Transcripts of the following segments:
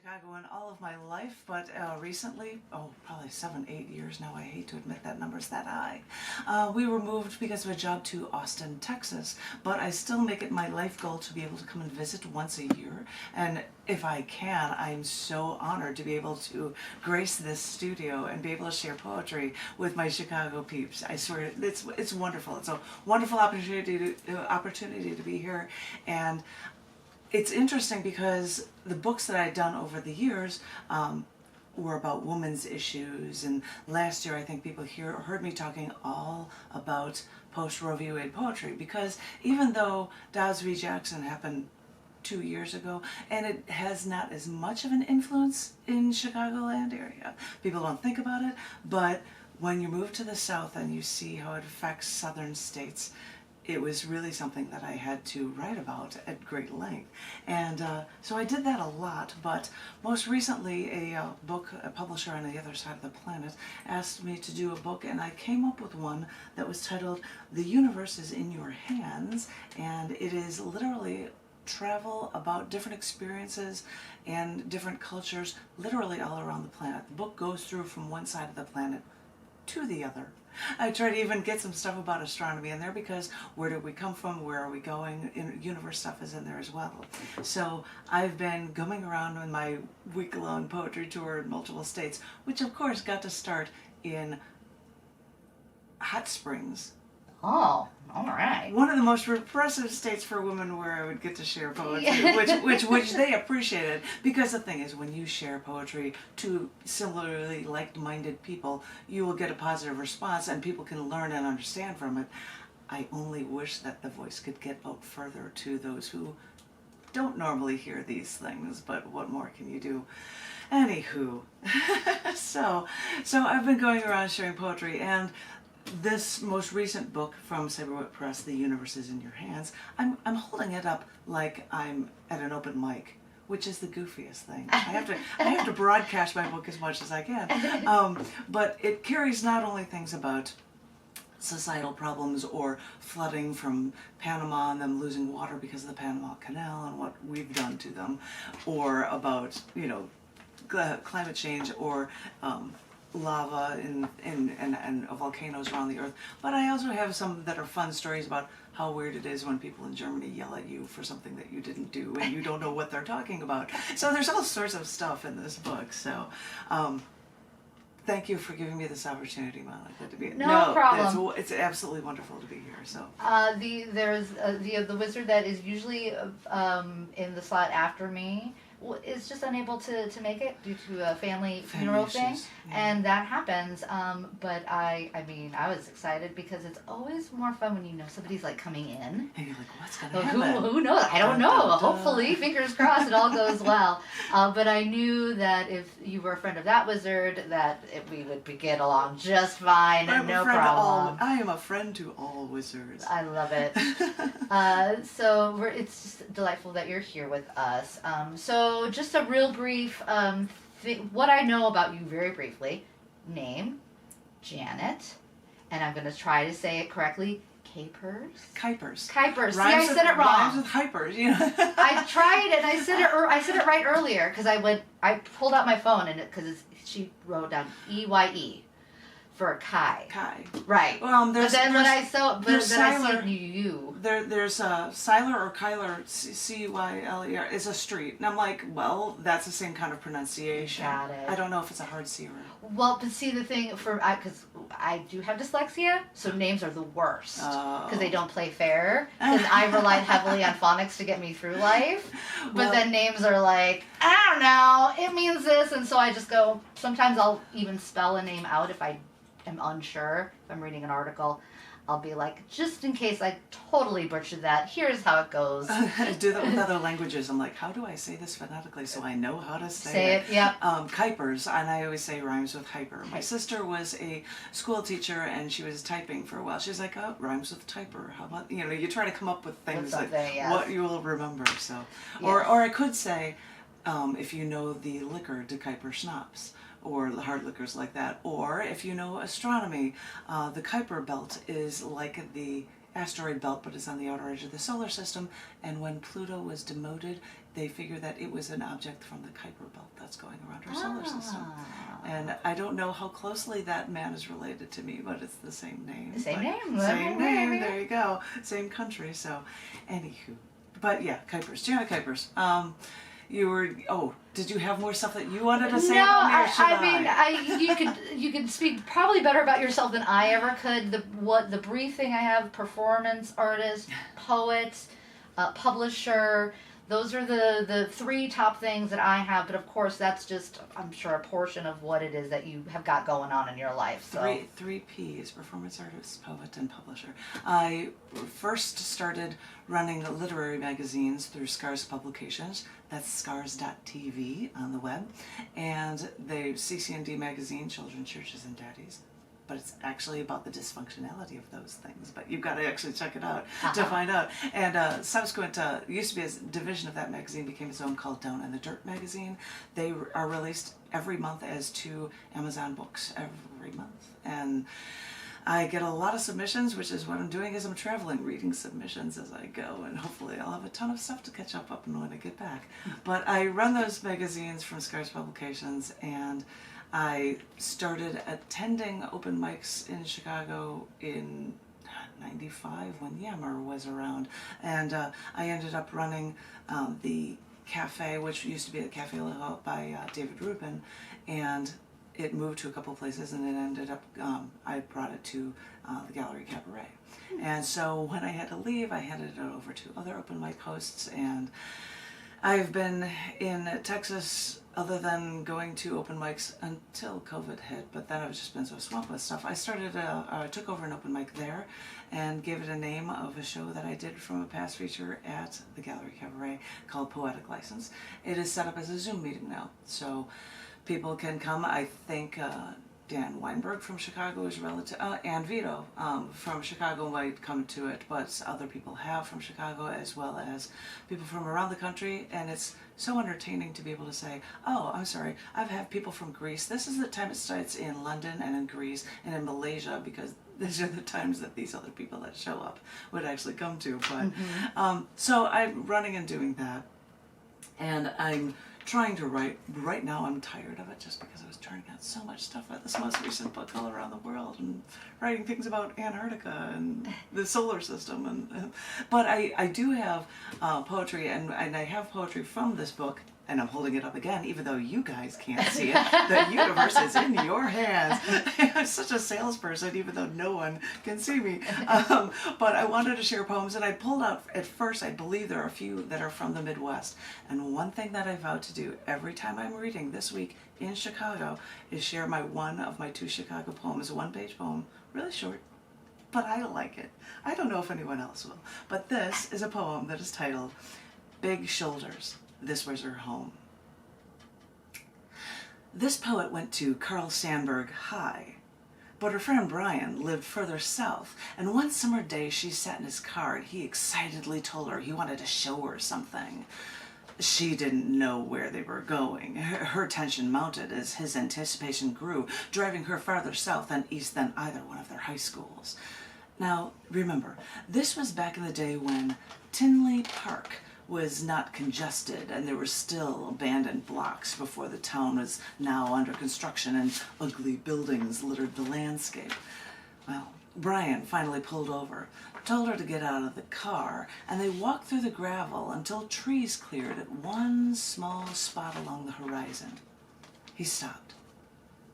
Chicago in all of my life, but recently, probably 7, 8 years now, I hate to admit that number's that high. We were moved because of a job to Austin, Texas, but I still make it my life goal to be able to come and visit once a year, and if I can, I'm so honored to be able to grace this studio and be able to share poetry with my Chicago peeps. I swear, it's wonderful. It's a wonderful opportunity to be here, and it's interesting because the books that I'd done over the years were about women's issues, and last year I think people heard me talking all about post-Roe v. Wade poetry, because even though Dowds v. Jackson happened 2 years ago, and it has not as much of an influence in Chicagoland area. People don't think about it, but when you move to the South and you see how it affects southern states, it was really something that I had to write about at great length. And so I did that a lot, but most recently a publisher on the other side of the planet asked me to do a book, and I came up with one that was titled The Universe is in Your Hands, and it is literally travel about different experiences and different cultures literally all around the planet. The book goes through from one side of the planet to the other. I try to even get some stuff about astronomy in there, because where did we come from, where are we going, universe stuff is in there as well. So I've been going around on my week-long poetry tour in multiple states, which of course got to start in Hot Springs. Oh, all right. One of the most repressive states for women, where I would get to share poetry, which they appreciated, because the thing is, when you share poetry to similarly like-minded people, you will get a positive response and people can learn and understand from it. I only wish that the voice could get out further to those who don't normally hear these things, but what more can you do? Anywho, so I've been going around sharing poetry, and this most recent book from Cyberwit Press, The Universe is in Your Hands, I'm holding it up like I'm at an open mic, which is the goofiest thing. I have to broadcast my book as much as I can. But it carries not only things about societal problems or flooding from Panama and them losing water because of the Panama Canal and what we've done to them, or about, climate change, or lava and volcanoes around the earth. But I also have some that are fun stories about how weird it is when people in Germany yell at you for something that you didn't do and you don't know what they're talking about. So there's all sorts of stuff in this book. So thank you for giving me this opportunity, Monica. No problem. It's absolutely wonderful to be here. So there's the wizard that is usually in the slot after me is just unable to make it due to a family funeral thing, and that happens. But I mean, I was excited because it's always more fun when you know somebody's like coming in. And you're like, what's gonna happen? Who knows? I don't know. Hopefully, fingers crossed, it all goes well. But I knew that if you were a friend of that wizard, that we would get along just fine and no problem. I am a friend to all wizards. I love it. So it's just delightful that you're here with us. So just a real brief, what I know about you very briefly. Name, Janet, and I'm going to try to say it correctly, Kuypers? Kuypers. Kuypers. See, I said it wrong. Rhymes with hypers, I tried and I said it right earlier, because I pulled out my phone, and she wrote down EYE. For Kai. Kai. Right. Well, but then when I saw, you. There's Seiler or Kyler, C-Y-L-E-R, is a street. And I'm like, well, that's the same kind of pronunciation. Got it. I don't know if it's a hard C or... Well, but see, the thing, because I do have dyslexia, so names are the worst. Because they don't play fair. Because I relied heavily on phonics to get me through life. But then names are like, I don't know, it means this. And so I just go, sometimes I'll even spell a name out if I am unsure. If I'm reading an article, I'll be like, just in case I totally butchered that, here's how it goes. I do that with other languages. I'm like, how do I say this phonetically so I know how to say it? Yep. Kuypers, and I always say rhymes with hyper. My sister was a school teacher, and she was typing for a while. She's like, oh, rhymes with typer. How about, you try to come up with things that what you will remember. So, or I could say, if you know the liquor, De Kuyper schnapps, or hard liquors like that, or if you know astronomy, the Kuiper belt is like the asteroid belt, but is on the outer edge of the solar system. And when Pluto was demoted, they figured that it was an object from the Kuiper belt that's going around our solar system. And I don't know how closely that man is related to me, but it's the same name. Same name. Same name. There you go. Same country. So, anywho, but yeah, Kuypers, Janet Kuypers. Did you have more stuff that you wanted to say about me, or should I? You could speak probably better about yourself than I ever could. The brief thing I have: performance artist, poet, publisher. Those are the three top things that I have. But of course, that's just, I'm sure, a portion of what it is that you have got going on in your life. So. Three P's: performance artist, poet, and publisher. I first started running literary magazines through Scars Publications. That's scars.tv on the web. And the CC&D magazine, Children, Churches, and Daddies. But it's actually about the dysfunctionality of those things. But you've got to actually check it out to find out. And subsequent, used to be a division of that magazine, became its own, called Down in the Dirt magazine. They are released every month as 2 Amazon books every month. And I get a lot of submissions, which is what I'm doing is I'm traveling, reading submissions as I go, and hopefully I'll have a ton of stuff to catch up on when I get back. But I run those magazines from Scars Publications, and I started attending open mics in Chicago in '95 when Yammer was around, and I ended up running the cafe, which used to be the Cafe Layout by David Rubin, and it moved to a couple places, and it ended up, I brought it to the Gallery Cabaret. And so when I had to leave, I handed it over to other open mic hosts, and I've been in Texas other than going to open mics until COVID hit, but then I've just been so swamped with stuff. I took over an open mic there and gave it a name of a show that I did from a past feature at the Gallery Cabaret called Poetic License. It is set up as a Zoom meeting now, so people can come. I think Dan Weinberg from Chicago is relative, and Vito from Chicago might come to it, but other people have from Chicago, as well as people from around the country, and it's so entertaining to be able to say, oh, I'm sorry, I've had people from Greece. This is the time it starts in London and in Greece and in Malaysia, because these are the times that these other people that show up would actually come to. But so I'm running and doing that, and I'm trying to write. Right now I'm tired of it just because I was turning out so much stuff at this most recent book all around the world and writing things about Antarctica and the solar system. But I do have poetry, and I have poetry from this book, and I'm holding it up again, even though you guys can't see it. The universe is in your hands. I'm such a salesperson, even though no one can see me. But I wanted to share poems, and I pulled out, at first, I believe there are a few that are from the Midwest. And one thing that I vowed to do every time I'm reading this week in Chicago is share one of my 2 Chicago poems, a 1-page poem, really short, but I like it. I don't know if anyone else will. But this is a poem that is titled, Big Shoulders. This was her home. This poet went to Carl Sandburg High, but her friend Brian lived further south, and one summer day she sat in his car and he excitedly told her he wanted to show her something. She didn't know where they were going. Her tension mounted as his anticipation grew, driving her farther south and east than either one of their high schools. Now, remember, this was back in the day when Tinley Park was not congested, and there were still abandoned blocks before the town was now under construction and ugly buildings littered the landscape. Well, Brian finally pulled over, told her to get out of the car, and they walked through the gravel until trees cleared at one small spot along the horizon. He stopped.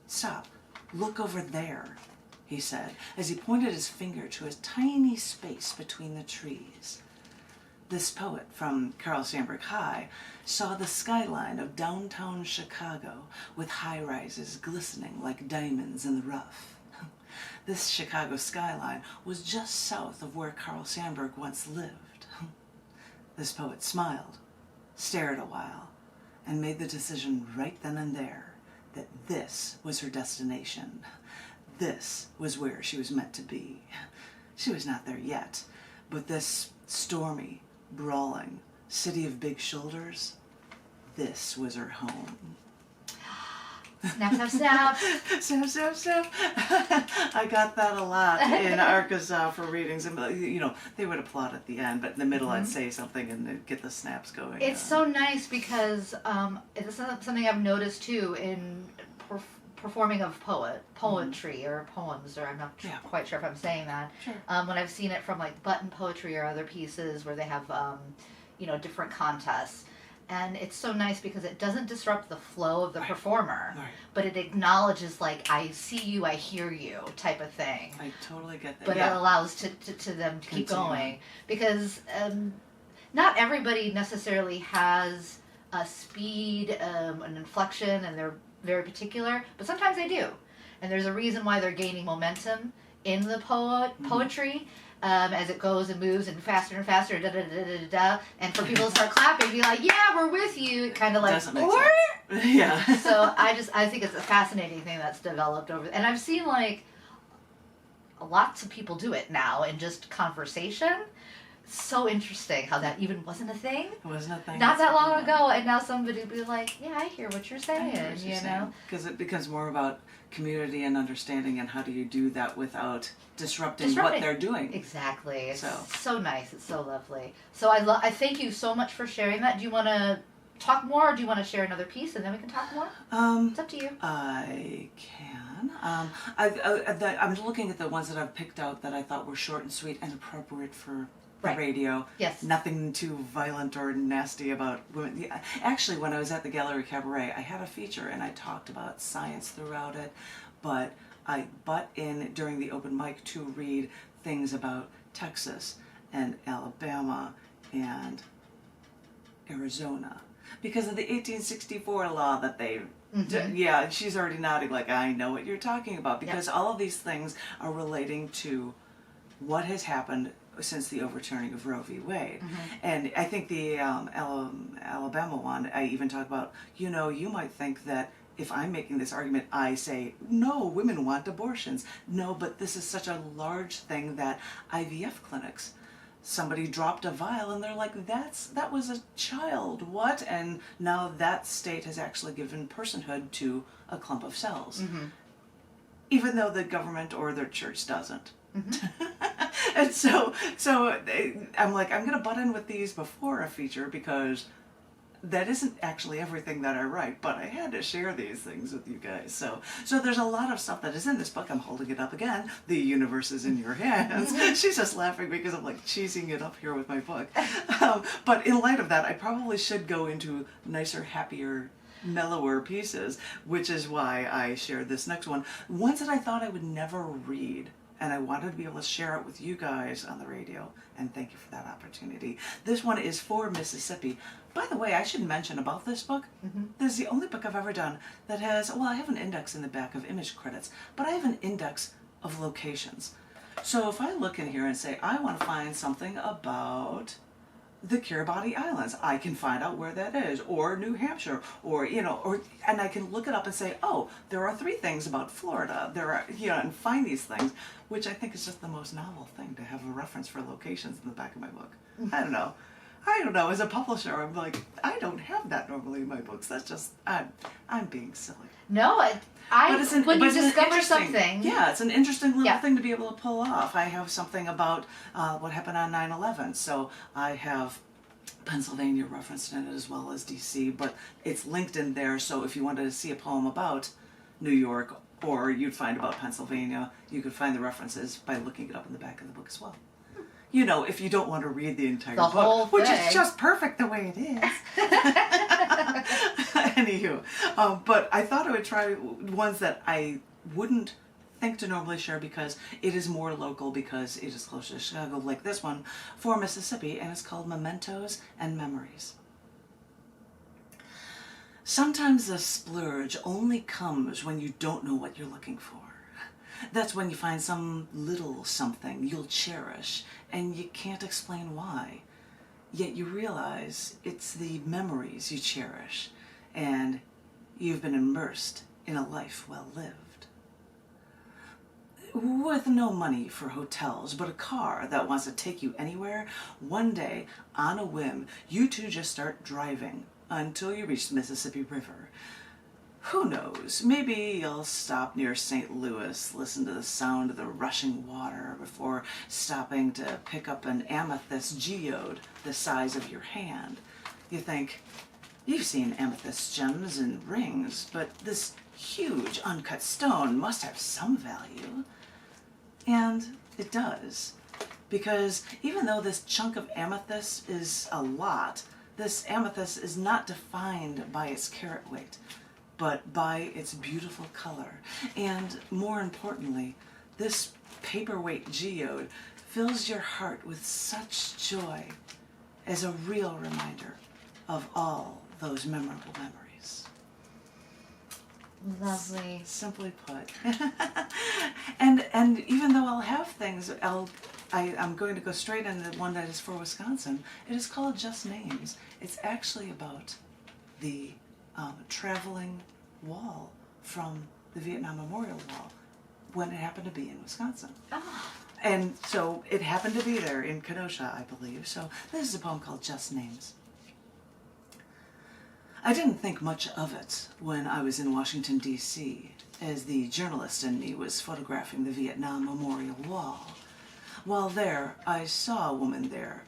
Stop. Look over there, he said, as he pointed his finger to a tiny space between the trees. This poet from Carl Sandburg High saw the skyline of downtown Chicago with high-rises glistening like diamonds in the rough. This Chicago skyline was just south of where Carl Sandburg once lived. This poet smiled, stared a while, and made the decision right then and there that this was her destination. This was where she was meant to be. She was not there yet, but this stormy, brawling city of big shoulders, this was her home. Snap, snap, snap. Snap, snap, snap. I got that a lot in Arkansas for readings. And, they would applaud at the end, but in the middle I'd say something and they'd get the snaps going. It's so nice because it's something I've noticed too in performing of poetry or poems, or I'm not quite sure if I'm saying that. Sure. When I've seen it from like button poetry or other pieces where they have, different contests. And it's so nice because it doesn't disrupt the flow of the performer, but it acknowledges like, I see you, I hear you type of thing. I totally get that. But it allows to them to keep going. Because not everybody necessarily has a speed, an inflection, and they're very particular, but sometimes they do. And there's a reason why they're gaining momentum in the poetry. As it goes and moves and faster, da da da da da da, and for people to start clapping, be like, "Yeah, we're with you," kind of like, doesn't make sense. Yeah. So I think it's a fascinating thing that's developed over, and I've seen like lots of people do it now in just conversation. So interesting how that even wasn't a thing. It wasn't a thing. Not that long ago, and now somebody would be like, "Yeah, I hear what you're saying," Because it becomes more about community and understanding, and how do you do that without disrupting what they're doing. Exactly. It's so nice. It's so lovely. So I thank you so much for sharing that. Do you want to talk more, or do you want to share another piece and then we can talk more? It's up to you. I can. I'm looking at the ones that I've picked out that I thought were short and sweet and appropriate for the radio. Yes. Nothing too violent or nasty about women. Yeah, actually, when I was at the Gallery Cabaret, I had a feature and I talked about science throughout it, but I butt in during the open mic to read things about Texas and Alabama and Arizona because of the 1864 law that they yeah, she's already nodding like, I know what you're talking about, because all of these things are relating to what has happened since the overturning of Roe v. Wade. And I think the Alabama one, I even talk about, you might think that if I'm making this argument, I say, no, women want abortions. No, but this is such a large thing that IVF clinics, somebody dropped a vial and they're like, that was a child, what? And now that state has actually given personhood to a clump of cells. Even though the government or their church doesn't. And so I'm like, I'm going to butt in with these before a feature because that isn't actually everything that I write, but I had to share these things with you guys. So there's a lot of stuff that is in this book. I'm holding it up again. The universe is in your hands. She's just laughing because I'm like cheesing it up here with my book. But in light of that, I probably should go into nicer, happier, mellower pieces, which is why I shared this next one. Ones that I thought I would never read. And I wanted to be able to share it with you guys on the radio, and thank you for that opportunity. This one is for Mississippi. By the way, I should mention about this book, this is the only book I've ever done that has, I have an index in the back of image credits, but I have an index of locations. So if I look in here and say, I want to find something about the Kiribati Islands, I can find out where that is, or New Hampshire, or, and I can look it up and say, oh, there are 3 things about Florida, there are, and find these things, which I think is just the most novel thing, to have a reference for locations in the back of my book. I don't know. As a publisher, I'm like, I don't have that normally in my books. That's just, I'm being silly. No, when you discover something. Yeah, it's an interesting little thing to be able to pull off. I have something about what happened on 9/11. So I have Pennsylvania referenced in it as well as DC, but it's linked in there. So if you wanted to see a poem about New York, or you'd find about Pennsylvania, you could find the references by looking it up in the back of the book as well. If you don't want to read the entire book, which is just perfect the way it is. Anywho, but I thought I would try ones that I wouldn't think to normally share because it is more local, because it is closer to Chicago, like this one for Mississippi, and it's called Mementos and Memories. Sometimes the splurge only comes when you don't know what you're looking for. That's when you find some little something you'll cherish, and you can't explain why. Yet you realize it's the memories you cherish, and you've been immersed in a life well lived. With no money for hotels, but a car that wants to take you anywhere, one day, on a whim, you two just start driving until you reach the Mississippi River. who knows, maybe you'll stop near St. Louis, listen to the sound of the rushing water before stopping to pick up an amethyst geode the size of your hand. You think, you've seen amethyst gems and rings, but this huge uncut stone must have some value. And it does, because even though this chunk of amethyst is a lot, this amethyst is not defined by its carat weight, but by its beautiful color. And more importantly, this paperweight geode fills your heart with such joy as a real reminder of all those memorable memories. Lovely. Simply put. and even though I'll have things, I'm going to go straight into one that is for Wisconsin. It is called Just Names. It's actually about the traveling wall from the Vietnam Memorial Wall when it happened to be in Wisconsin. Oh. And so it happened to be there in Kenosha, I believe. So this is a poem called Just Names. I didn't think much of it when I was in Washington, D.C., as the journalist in me was photographing the Vietnam Memorial Wall. While there, I saw a woman there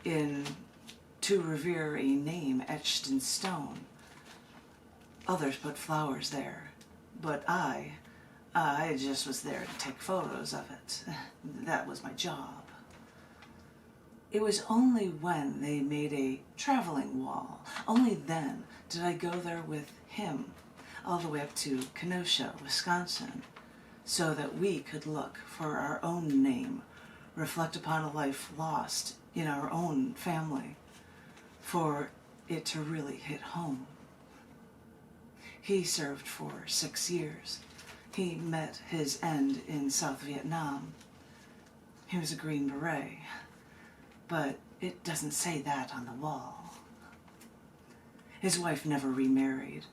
to revere a name etched in stone. Others put flowers there, but I just was there to take photos of it. That was my job. It was only when they made a traveling wall, only then did I go there with him, all the way up to Kenosha, Wisconsin, so that we could look for our own name, reflect upon a life lost in our own family, for it to really hit home. He served for 6 years. He met his end in South Vietnam. He was a Green Beret, but it doesn't say that on the wall. His wife never remarried.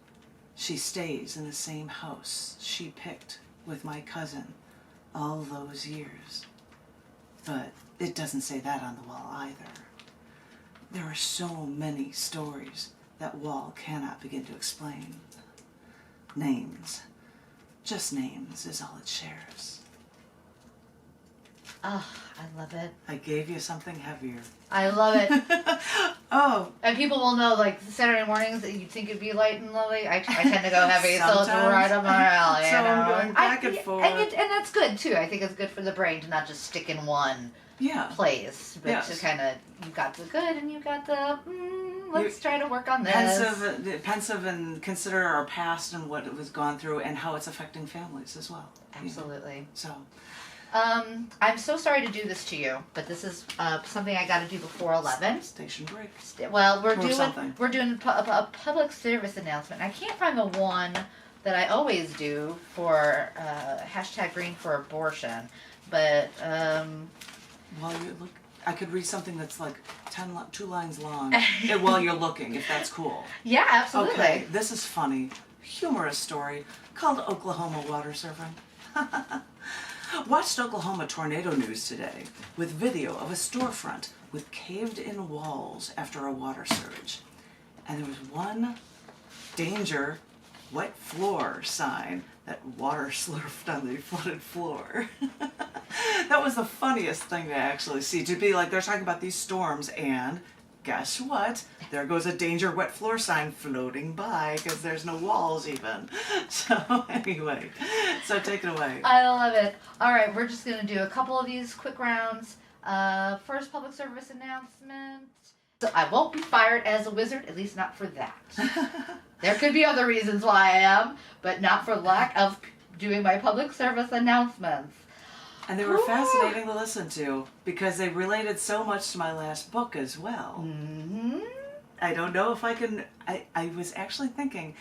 She stays in the same house she picked with my cousin all those years. But it doesn't say that on the wall either. There are so many stories that wall cannot begin to explain. Names. Just names is all it shares. Oh, I love it. I gave you something heavier. I love it. Oh. And people will know, like, Saturday mornings, that you'd think it'd be light and lovely. I tend to go heavy, so it's right up my alley. So I'm going back and forth. And that's good, too. I think it's good for the brain to not just stick in one place, but to kind of, you've got the good and you've got the, let's try to work on this. Pensive and consider our past and what it was gone through and how it's affecting families as well. Absolutely. You know? So. I'm so sorry to do this to you, but this is something I got to do before 11. Station break. Well, we're doing a public service announcement. I can't find the one that I always do for #GreenForAbortion, but while you look, I could read something that's like 2 lines long while you're looking, if that's cool. Yeah, absolutely. Okay, this is funny, humorous story called Oklahoma Water Surfing. Watched Oklahoma tornado news today with video of a storefront with caved-in walls after a water surge. And there was one danger wet floor sign that water slurped on the flooded floor. That was the funniest thing to actually see, to be like, they're talking about these storms and guess what? There goes a danger wet floor sign floating by because there's no walls even. So anyway, so take it away. I love it. All right, we're just going to do a couple of these quick rounds. First public service announcement. So I won't be fired as a wizard, at least not for that. There could be other reasons why I am, but not for lack of doing my public service announcements. And they were fascinating to listen to because they related so much to my last book as well. Mm-hmm. I don't know if I can, I was actually thinking,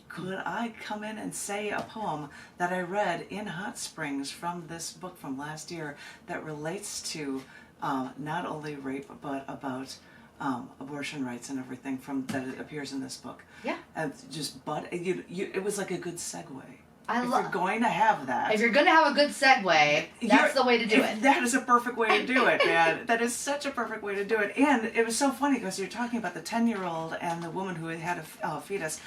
could I come in and say a poem that I read in Hot Springs from this book from last year that relates to not only rape but about abortion rights and everything that appears in this book. Yeah. It was like a good segue. If you're going to have that. If you're going to have a good segue, that's the way to do it. That is a perfect way to do it, man. That is such a perfect way to do it. And it was so funny because you're talking about the 10-year-old and the woman who had a fetus.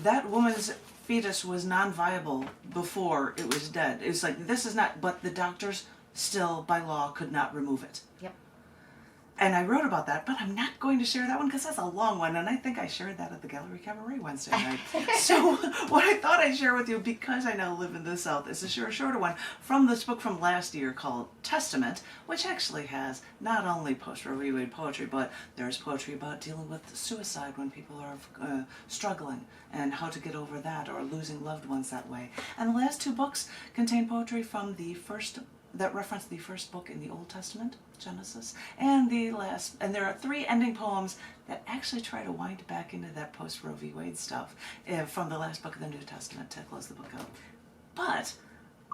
that woman's fetus was non-viable before it was dead. It was like, this is not, but the doctors still, by law, could not remove it. Yep. And I wrote about that, but I'm not going to share that one because that's a long one, and I think I shared that at the Gallery Cabaret Wednesday night. So what I thought I'd share with you, because I now live in the South, is a shorter one from this book from last year called Testament, which actually has not only post-Roe v. Wade poetry, but there's poetry about dealing with suicide when people are struggling and how to get over that or losing loved ones that way. And the last two books contain poetry from that reference the first book in the Old Testament, Genesis, and there are 3 ending poems that actually try to wind back into that post-Roe v. Wade stuff from the last book of the New Testament to close the book out. But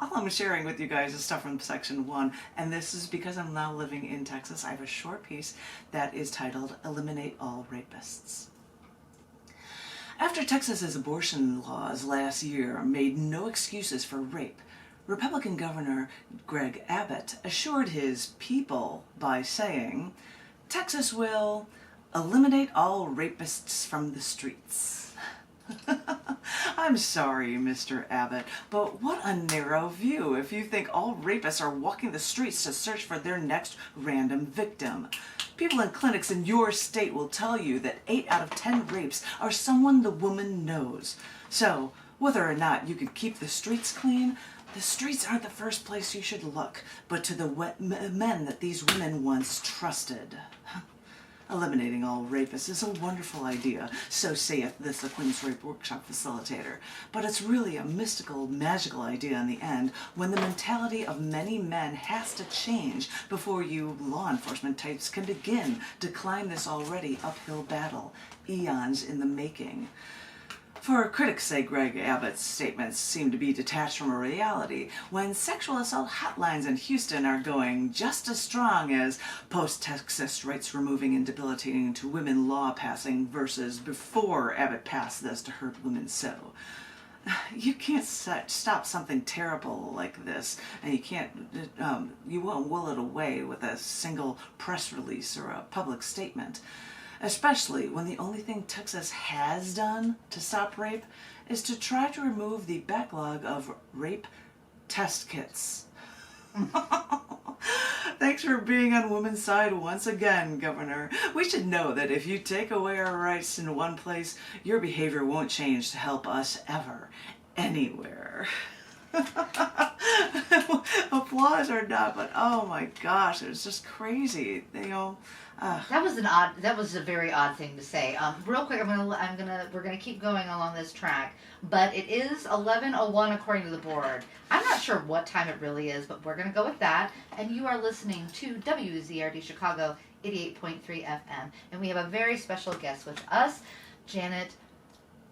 all I'm sharing with you guys is stuff from section 1, and this is because I'm now living in Texas. I have a short piece that is titled, Eliminate All Rapists. After Texas's abortion laws last year made no excuses for rape, Republican Governor Greg Abbott assured his people by saying, Texas will eliminate all rapists from the streets. I'm sorry, Mr. Abbott, but what a narrow view if you think all rapists are walking the streets to search for their next random victim. People in clinics in your state will tell you that 8 out of 10 rapes are someone the woman knows. So, whether or not you can keep the streets clean, the streets aren't the first place you should look, but to the men that these women once trusted. Eliminating all rapists is a wonderful idea, so saith this the Queen's Rape Workshop facilitator. But it's really a mystical, magical idea in the end, when the mentality of many men has to change before you law enforcement types can begin to climb this already uphill battle, eons in the making. For critics say Greg Abbott's statements seem to be detached from a reality when sexual assault hotlines in Houston are going just as strong as post-Texas rights removing and debilitating to women law passing versus before Abbott passed this to hurt women so. You can't stop something terrible like this, and you won't will it away with a single press release or a public statement. Especially when the only thing Texas has done to stop rape is to try to remove the backlog of rape test kits. Thanks for being on women's side once again, Governor. We should know that if you take away our rights in one place, your behavior won't change to help us ever, anywhere. Applause or not, but oh my gosh, it was just crazy. That was a very odd thing to say. Real quick, we're gonna keep going along this track, but it is 11:01 according to the board. I'm not sure what time it really is, but we're gonna go with that. And you are listening to WZRD Chicago 88.3 FM, and we have a very special guest with us, Janet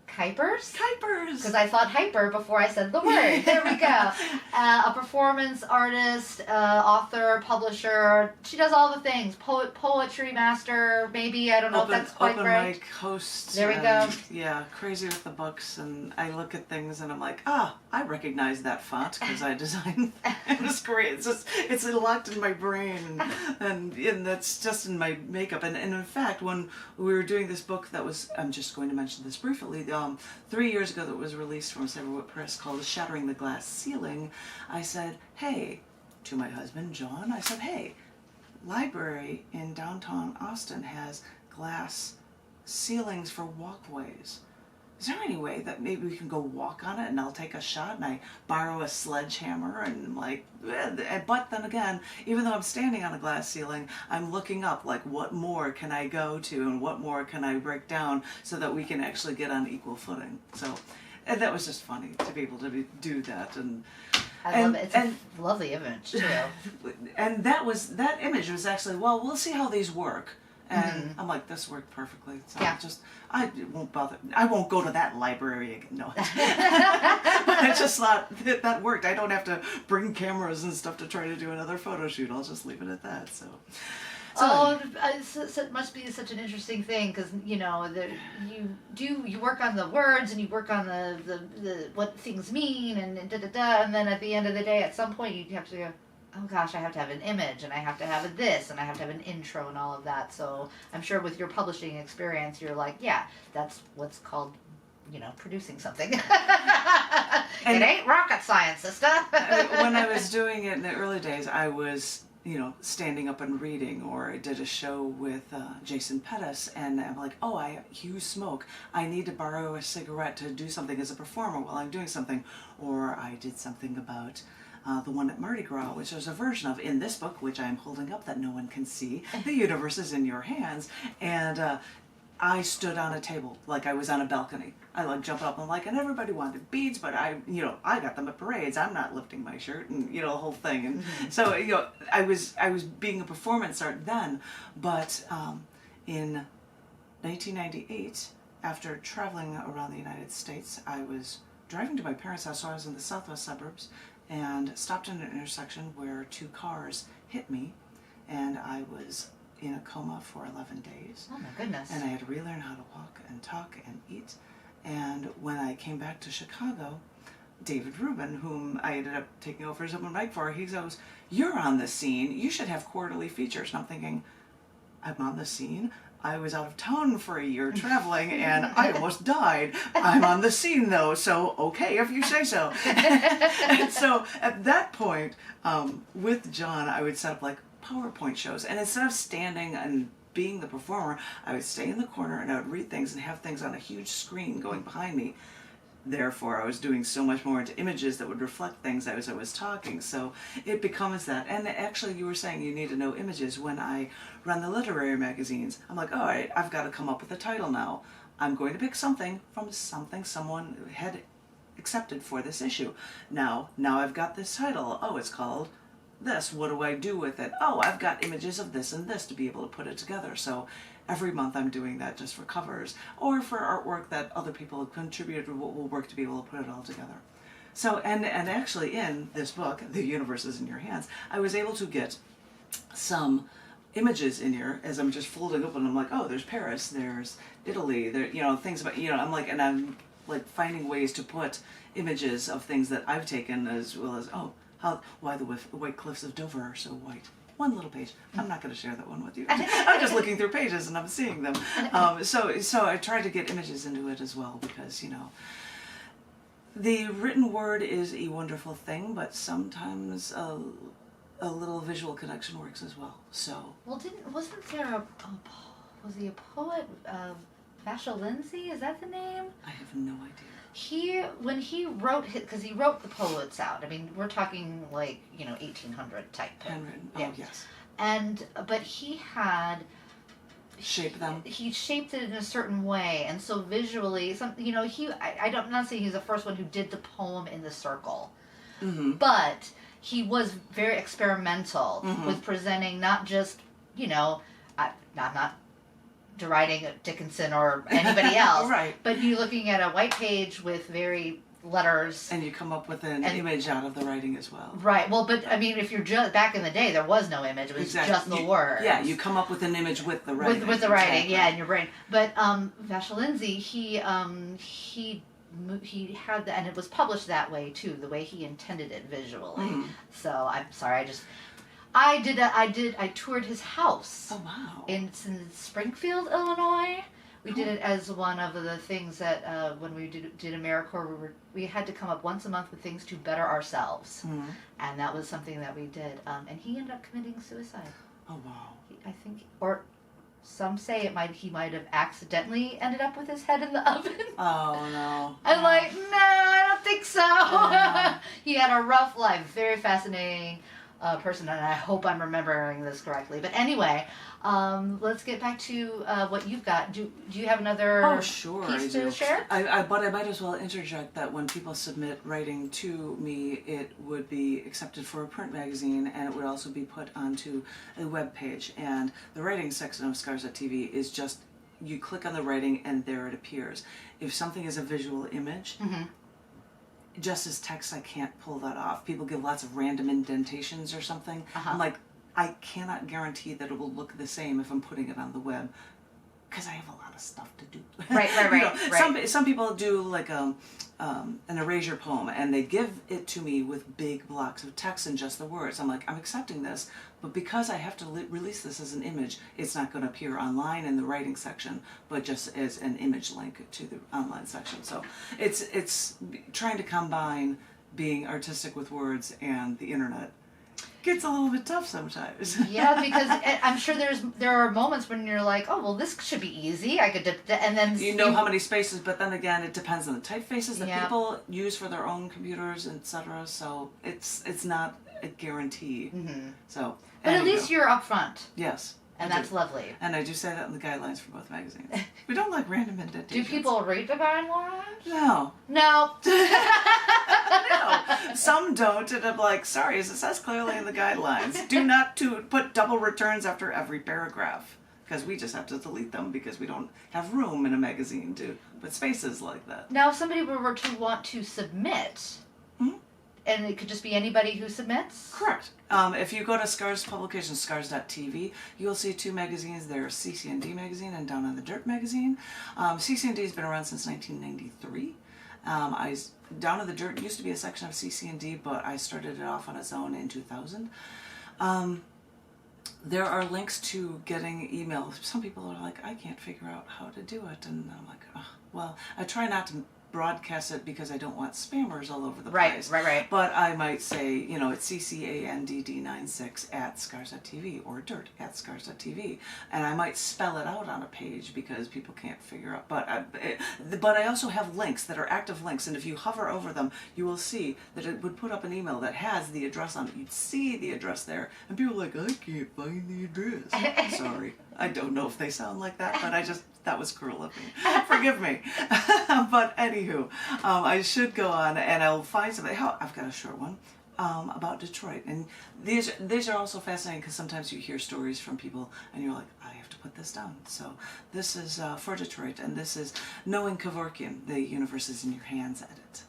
Kuypers? Because I thought hyper before I said the word. There we go. A performance artist, author, publisher. She does all the things. Poetry master, maybe. I don't know if that's quite right. Open mic host. There we go. Yeah, crazy with the books. And I look at things and I'm like, I recognize that font because I designed it. was great. It's locked in my brain. And that's just in my makeup. And in fact, when we were doing this book that was, I'm just going to mention this briefly, 3 years ago that was released from Cyberwit Press called Shattering the Glass Ceiling, I said, hey, to my husband, John, I said, hey, library in downtown Austin has glass ceilings for walkways. Is there any way that maybe we can go walk on it and I'll take a shot and I borrow a sledgehammer and but then again, even though I'm standing on a glass ceiling, I'm looking up like what more can I go to and what more can I break down so that we can actually get on equal footing. And that was just funny to be able to do that. I love it. It's a lovely image too. And that image was actually, well, we'll see how these work. And I'm like, this worked perfectly. So yeah. I won't bother. I won't go to that library again. No. But I just thought that worked. I don't have to bring cameras and stuff to try to do another photo shoot. I'll just leave it at that. It must be such an interesting thing because you work on the words and you work on the what things mean and and then at the end of the day, at some point you have to go, oh gosh, I have to have an image and I have to have this and I have to have an intro and all of that. So I'm sure with your publishing experience, you're like, yeah, that's what's called producing something. It ain't rocket science, sister. When I was doing it in the early days, I was, standing up and reading, or I did a show with Jason Pettis, and I'm like, you smoke. I need to borrow a cigarette to do something as a performer while I'm doing something. Or I did something about the one at Mardi Gras, which there's a version of in this book, which I'm holding up that no one can see. The universe is in your hands. And I stood on a table like I was on a balcony. I jumped up and and everybody wanted beads, but I got them at parades. I'm not lifting my shirt and the whole thing. And so I was being a performance art then, but in 1998, after traveling around the United States, I was driving to my parents' house. So I was in the southwest suburbs and stopped in an intersection where 2 cars hit me, and I was in a coma for 11 days. Oh my goodness. And I had to relearn how to walk and talk and eat. And when I came back to Chicago, David Rubin, whom I ended up taking over as open mic for, he goes, "You're on the scene. You should have quarterly features." And I'm thinking, I'm on the scene? I was out of town for a year traveling and I almost died. I'm on the scene though, so okay if you say so. And so at that point, with John, I would set up PowerPoint shows, and instead of standing and being the performer, I would stay in the corner and I would read things and have things on a huge screen going behind me. Therefore, I was doing so much more into images that would reflect things as I was talking. So it becomes that. And actually, you were saying you need to know images. When I run the literary magazines, I'm like, all right, I've got to come up with a title now. I'm going to pick something from something someone had accepted for this issue. Now I've got this title. Oh, it's called this. What do I do with it? Oh, I've got images of this and this to be able to put it together. So every month I'm doing that just for covers or for artwork that other people have contributed what will work to be able to put it all together. So, and actually in this book, The Universe is in Your Hands, I was able to get some images in here as I'm just folding open. I'm like, oh, there's Paris, there's Italy, there, things about, and I'm finding ways to put images of things that I've taken, as well as, why the white cliffs of Dover are so white. One little page. I'm not going to share that one with you. I'm just looking through pages and I'm seeing them. So I try to get images into it as well, because the written word is a wonderful thing, but sometimes a little visual connection works as well. So wasn't there was he a poet? Vashel Lindsay, is that the name? I have no idea. When he wrote because he wrote the poets out. I mean, we're talking 1800 type. Handwritten. Yeah. Oh yes. But he had shaped them. He shaped it in a certain way, and so visually, I'm not saying he's the first one who did the poem in the circle, but he was very experimental with presenting not just I'm not deriding Dickinson or anybody else, right. But you looking at a white page with very letters, and you come up with an image out of the writing as well. Right. Well, but I mean, if you're just back in the day, there was no image; it was just the words. Yeah, you come up with an image with the writing. With the writing, yeah, in your brain. But Vashel Lindsay, he had that, and it was published that way too, the way he intended it visually. So I'm sorry, I toured his house. Oh wow! In Springfield, Illinois. We did it as one of the things that when we did AmeriCorps, we had to come up once a month with things to better ourselves, and that was something that we did. And he ended up committing suicide. Oh wow! I think, or some say he might have accidentally ended up with his head in the oven. Oh no! I'm like, no, I don't think so. He had a rough life, very fascinating person, and I hope I'm remembering this correctly. But anyway, let's get back to what you've got. Do you have another piece to share? But I might as well interject that when people submit writing to me, it would be accepted for a print magazine, and it would also be put onto a web page. And the writing section of Scars.tv is just, you click on the writing and there it appears. If something is a visual image, just as text, I can't pull that off. People give lots of random indentations or something. I'm like, I cannot guarantee that it will look the same if I'm putting it on the web, because I have a lot of stuff to do. Right. Some people do an erasure poem, and they give it to me with big blocks of text and just the words. I'm like, I'm accepting this, but because I have to release this as an image, it's not going to appear online in the writing section, but just as an image link to the online section. So it's trying to combine being artistic with words and the internet. Gets a little bit tough sometimes. Yeah, because I'm sure there are moments when you're like, oh, well, this should be easy. I could, and then you know how many spaces, but then again, it depends on the typefaces that Yeah. people use for their own computers, etc. So it's not a guarantee. Mhm. So, But at anywho. least you're upfront, Yes, and I that's do. lovely. And I do say that in the guidelines for both magazines. We don't like random Do indentations. people read the guidelines? No. No. No. Some don't, and I'm like, sorry, as it says clearly in the guidelines, do not put double returns after every paragraph, because we just have to delete them because we don't have room in a magazine to put spaces like that. Now, if somebody were to want to submit, Mhm. and it could just be anybody who submits? Correct. If you go to Scars Publications, scars.tv, you'll see two magazines. There's CC&D magazine and Down on the Dirt magazine. CC&D has been around since 1993. Down on the Dirt used to be a section of CC&D, but I started it off on its own in 2000. There are links to getting email. Some people are like, I can't figure out how to do it. And I'm like, oh, well, I try not to broadcast it because I don't want spammers all over the place. Right. But I might say, you know, it's CCANDD96 at scars.tv or dirt at scars.tv. And I might spell it out on a page because people can't figure out. But I also have links that are active links. And if you hover over them, you will see that it would put up an email that has the address on it. You'd see the address there. And people are like, I can't find the address. Sorry. I don't know if they sound like that, but that was cruel of me. Forgive me. But anywho, I should go on and I'll find something. I've got a short one about Detroit. And these are also fascinating because sometimes you hear stories from people and you're like, I have to put this down. So this is for Detroit, and this is Knowing Kevorkian, The Universe is in Your Hands edit.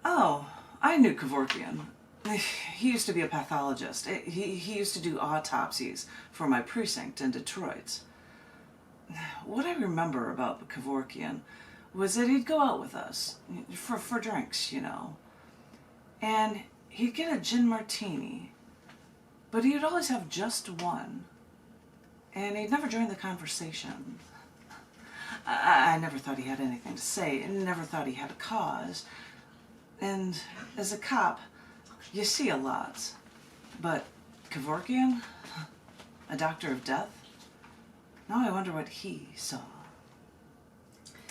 Oh, I knew Kevorkian. He used to be a pathologist. He used to do autopsies for my precinct in Detroit. What I remember about Kevorkian was that he'd go out with us for drinks, you know. And he'd get a gin martini, but he'd always have just one. And he'd never join the conversation. I never thought he had anything to say, and never thought he had a cause. And as a cop, you see a lot, but Kevorkian, a doctor of death? Now I wonder what he saw.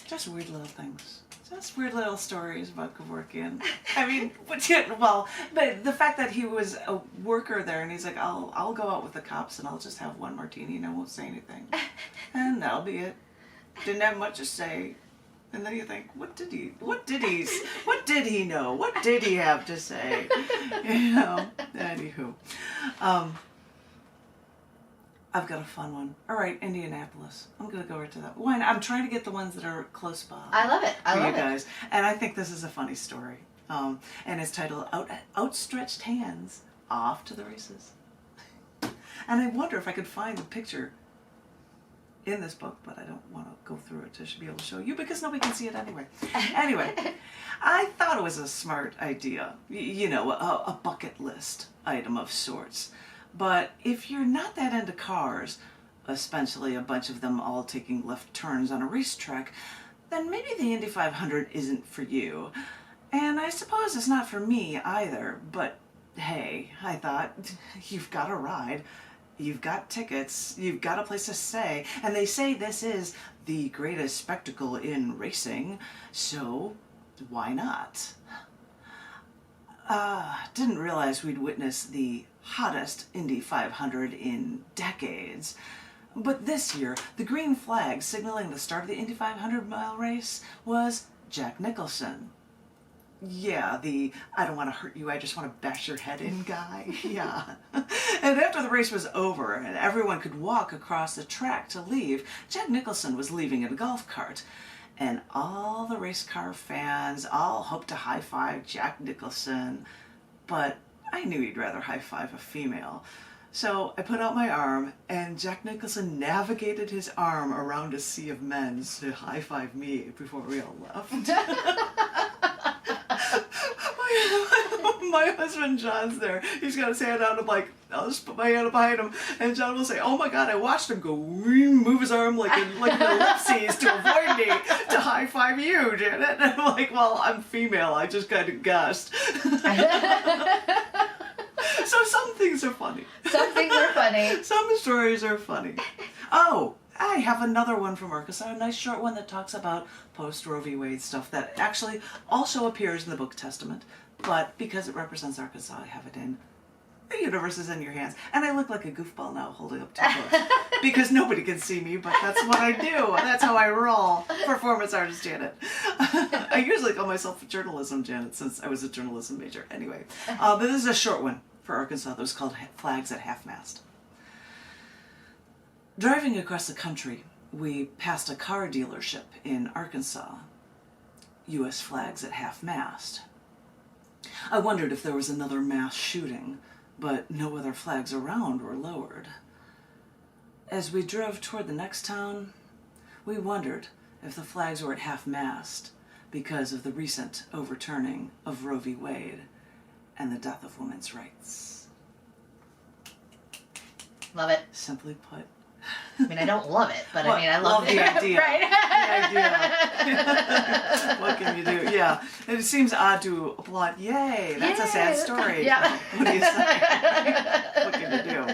Just weird little things. Just weird little stories about Kevorkian. I mean, but the fact that he was a worker there and he's like, I'll go out with the cops and I'll just have one martini and I won't say anything. And that'll be it. Didn't have much to say. And then you think, what did he know? What did he have to say? You know, anywho. I've got a fun one. All right, Indianapolis. I'm going to go right to that. Why not? I'm trying to get the ones that are close by. I love it. I love you guys. And I think this is a funny story. And it's titled Outstretched Hands, Off to the Races. And I wonder if I could find the picture in this book, but I don't want to go through it. I should be able to show you because nobody can see it anyway. Anyway, I thought it was a smart idea. You know, a bucket list item of sorts. But if you're not that into cars, especially a bunch of them all taking left turns on a racetrack, then maybe the Indy 500 isn't for you. And I suppose it's not for me either, but hey, I thought, you've got a ride. You've got tickets, you've got a place to stay, and they say this is the greatest spectacle in racing, so why not? Didn't realize we'd witness the hottest Indy 500 in decades. But this year, the green flag signaling the start of the Indy 500-mile race was Jack Nicholson. Yeah, the I don't want to hurt you, I just want to bash your head in guy. Yeah. And after the race was over and everyone could walk across the track to leave, Jack Nicholson was leaving in a golf cart. And all the race car fans all hoped to high-five Jack Nicholson. But I knew he'd rather high-five a female. So I put out my arm, and Jack Nicholson navigated his arm around a sea of men to high-five me before we all left. My husband John's there. He's got his hand out. I'm like, I'll just put my hand up behind him, and John will say, "Oh my God, I watched him go move his arm like an ellipses to avoid me to high five you, Janet." And I'm like, "Well, I'm female. I just kind of guessed." So some things are funny. Some things are funny. Some stories are funny. Oh, I have another one from Arkansas, a nice short one that talks about post-Roe v. Wade stuff that actually also appears in the Book Testament, but because it represents Arkansas, I have it in The Universe is in Your Hands. And I look like a goofball now holding up two books because nobody can see me, but that's what I do. That's how I roll. Performance artist Janet. I usually call myself journalism Janet since I was a journalism major. Anyway, but this is a short one for Arkansas that was called Flags at Half-Mast. Driving across the country, we passed a car dealership in Arkansas. U.S. flags at half-mast. I wondered if there was another mass shooting, but no other flags around were lowered. As we drove toward the next town, we wondered if the flags were at half-mast because of the recent overturning of Roe v. Wade and the death of women's rights. Love it. Simply put. I mean, I don't love it, but What? I mean, I love the idea. Right. The idea. What can you do? Yeah. It seems odd to applaud. Yay, that's a sad story. Yeah. What do you say? What can you do?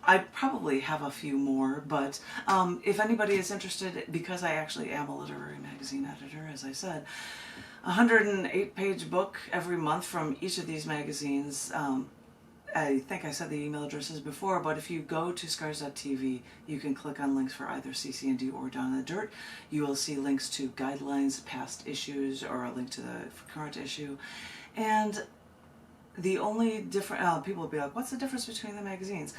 I probably have a few more, but if anybody is interested, because I actually am a literary magazine editor, as I said, a 108-page book every month from each of these magazines. I think I said the email addresses before, but if you go to scars.tv, you can click on links for either CC&D or Down in the Dirt. You will see links to guidelines, past issues, or a link to the current issue. And the only different, people will be like, what's the difference between the magazines?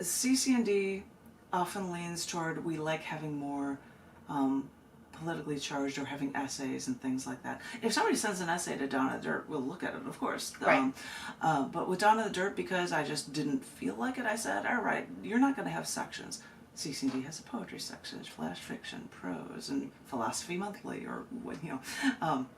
CC&D often leans toward, we like having more politically charged or having essays and things like that. If somebody sends an essay to Down in the Dirt, we'll look at it, of course. Right. But with Down in the Dirt, because I just didn't feel like it, I said, all right, you're not going to have sections. CC&D has a poetry section, flash fiction, prose, and philosophy monthly, or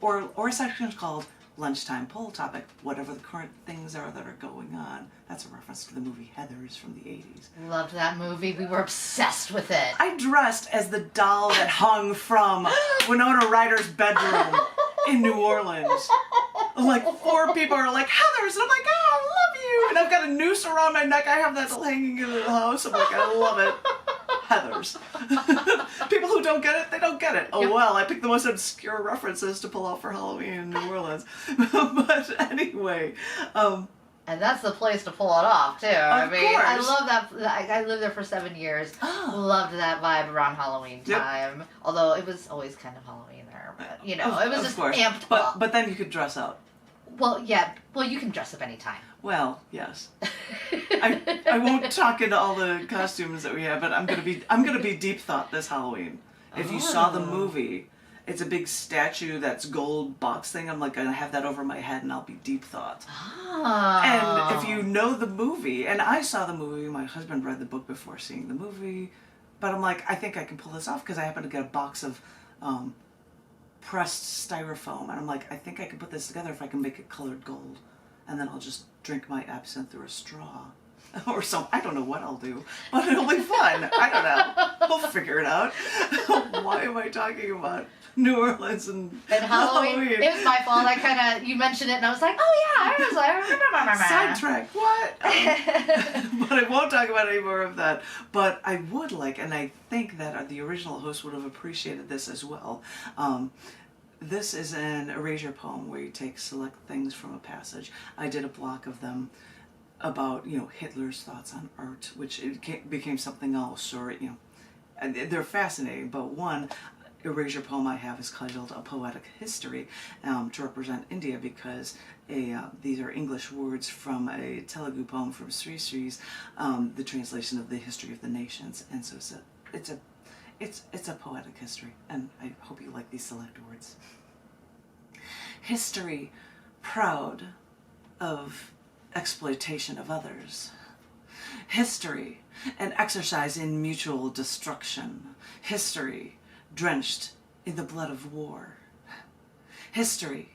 or a section called Lunchtime Poll Topic, whatever the current things are that are going on. That's a reference to the movie Heathers from the 80s. Loved that movie. We were obsessed with it. I dressed as the doll that hung from Winona Ryder's bedroom in New Orleans. Like 4 people are like, Heathers, and I'm like, oh, I love you. And I've got a noose around my neck. I have that still hanging in the house. I'm like, I love it. Heathers. People who don't get it, they don't get it. Oh, well, I picked the most obscure references to pull out for Halloween in New Orleans. But anyway. And that's the place to pull it off, too. I mean, course. I love that. I lived there for 7 years. Loved that vibe around Halloween time. Yep. Although it was always kind of Halloween there. But, it was just amped up. But then you could dress up. Well, yeah. Well, you can dress up anytime. Well, yes. I won't talk into all the costumes that we have, but I'm gonna be Deep Thought this Halloween. If you saw the movie, it's a big statue that's gold box thing. I'm like gonna have that over my head, and I'll be Deep Thought. Oh. And if you know the movie, and I saw the movie, my husband read the book before seeing the movie, but I'm like, I think I can pull this off because I happen to get a box of pressed styrofoam, and I'm like, I think I can put this together if I can make it colored gold, and then I'll just drink my absinthe through a straw. Or some, I don't know what I'll do, but it'll be fun. I don't know. We'll figure it out. Why am I talking about New Orleans and Halloween? It was my fault. You mentioned it, and I was like, oh yeah, I was like, sidetrack. What? But I won't talk about any more of that. But I would like, and I think that the original host would have appreciated this as well. This is an erasure poem where you take select things from a passage. I did a block of them about, Hitler's thoughts on art, which became something else, or, they're fascinating, but one erasure poem I have is titled A Poetic History, to represent India, because these are English words from a Telugu poem from Sri Sri's, the translation of the history of the nations, and so it's a poetic history, and I hope you like these select words. History, proud of exploitation of others. History, an exercise in mutual destruction. History, drenched in the blood of war. History,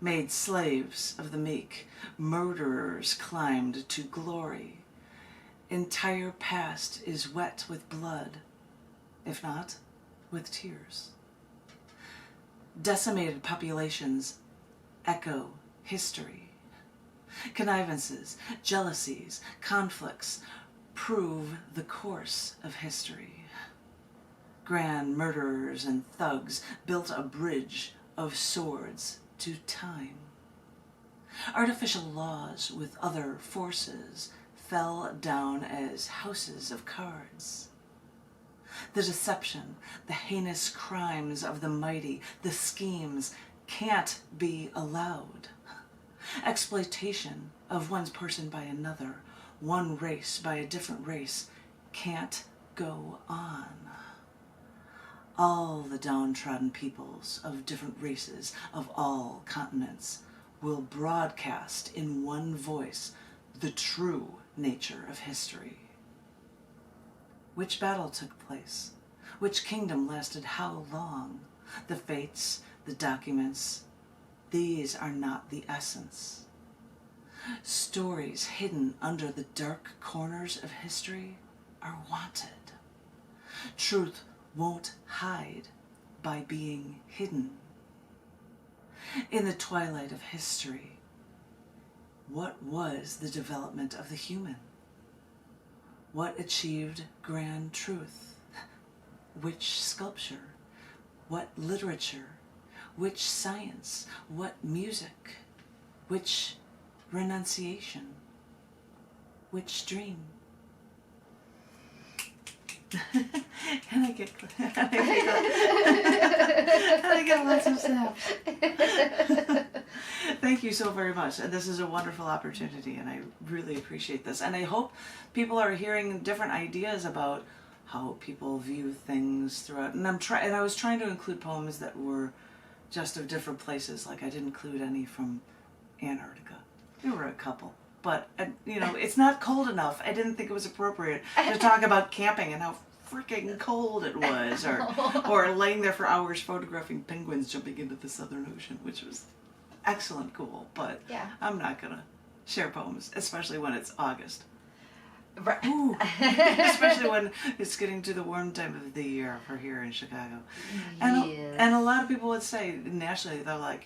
made slaves of the meek. Murderers climbed to glory. Entire past is wet with blood, if not with tears. Decimated populations echo history. Connivances, jealousies, conflicts prove the course of history. Grand murderers and thugs built a bridge of swords to time. Artificial laws with other forces fell down as houses of cards. The deception, the heinous crimes of the mighty, the schemes can't be allowed. Exploitation of one person by another, one race by a different race, can't go on. All the downtrodden peoples of different races of all continents will broadcast in one voice the true nature of history. Which battle took place? Which kingdom lasted how long? The fates, the documents, these are not the essence. Stories hidden under the dark corners of history are wanted. Truth won't hide by being hidden. In the twilight of history, what was the development of the human? What achieved grand truth? Which sculpture? What literature? Which science? What music? Which renunciation? Which dream? And I get lots of snaps. Thank you so very much. And this is a wonderful opportunity, and I really appreciate this. And I hope people are hearing different ideas about how people view things throughout. And I was trying to include poems that were just of different places. Like I didn't include any from Antarctica. There were a couple. But, it's not cold enough. I didn't think it was appropriate to talk about camping and how freaking cold it was. Or laying there for hours photographing penguins jumping into the Southern Ocean, which was excellent cool. But yeah. I'm not going to share poems, especially when it's August. Right. Ooh, especially when it's getting to the warm time of the year for here in Chicago. And a lot of people would say, nationally, they're like,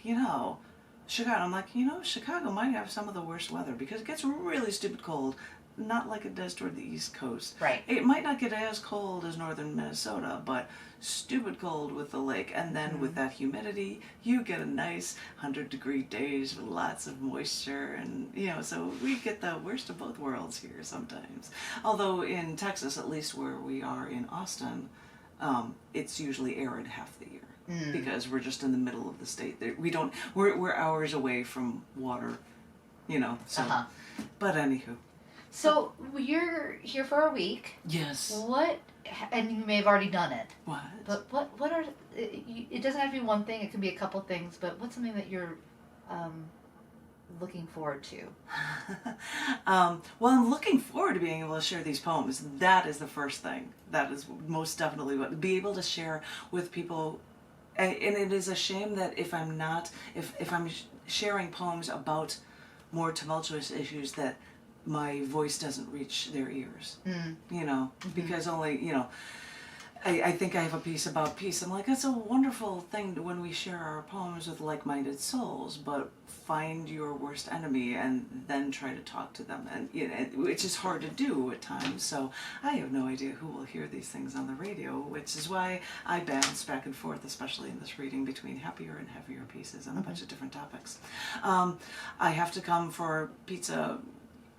Chicago. I'm like, Chicago might have some of the worst weather because it gets really stupid cold, not like it does toward the East Coast. Right. It might not get as cold as northern Minnesota, but stupid cold with the lake. And then with that humidity, you get a nice 100-degree days with lots of moisture. And, so we get the worst of both worlds here sometimes. Although in Texas, at least where we are in Austin, it's usually arid half the year. Because we're just in the middle of the state. We're hours away from water, so. But anywho. So you're here for a week. Yes. What, and you may have already done it. What? But what are, it doesn't have to be one thing, it can be a couple things, but what's something that you're looking forward to? Well, I'm looking forward to being able to share these poems. That is the first thing. That is most definitely what, be able to share with people. And it is a shame that if I'm sharing poems about more tumultuous issues, that my voice doesn't reach their ears. Because only, I think I have a piece about peace. I'm like, it's a wonderful thing when we share our poems with like-minded souls, but find your worst enemy and then try to talk to them, and which is hard to do at times. So I have no idea who will hear these things on the radio, which is why I bounce back and forth, especially in this reading, between happier and heavier pieces on a bunch of different topics. I have to come for pizza.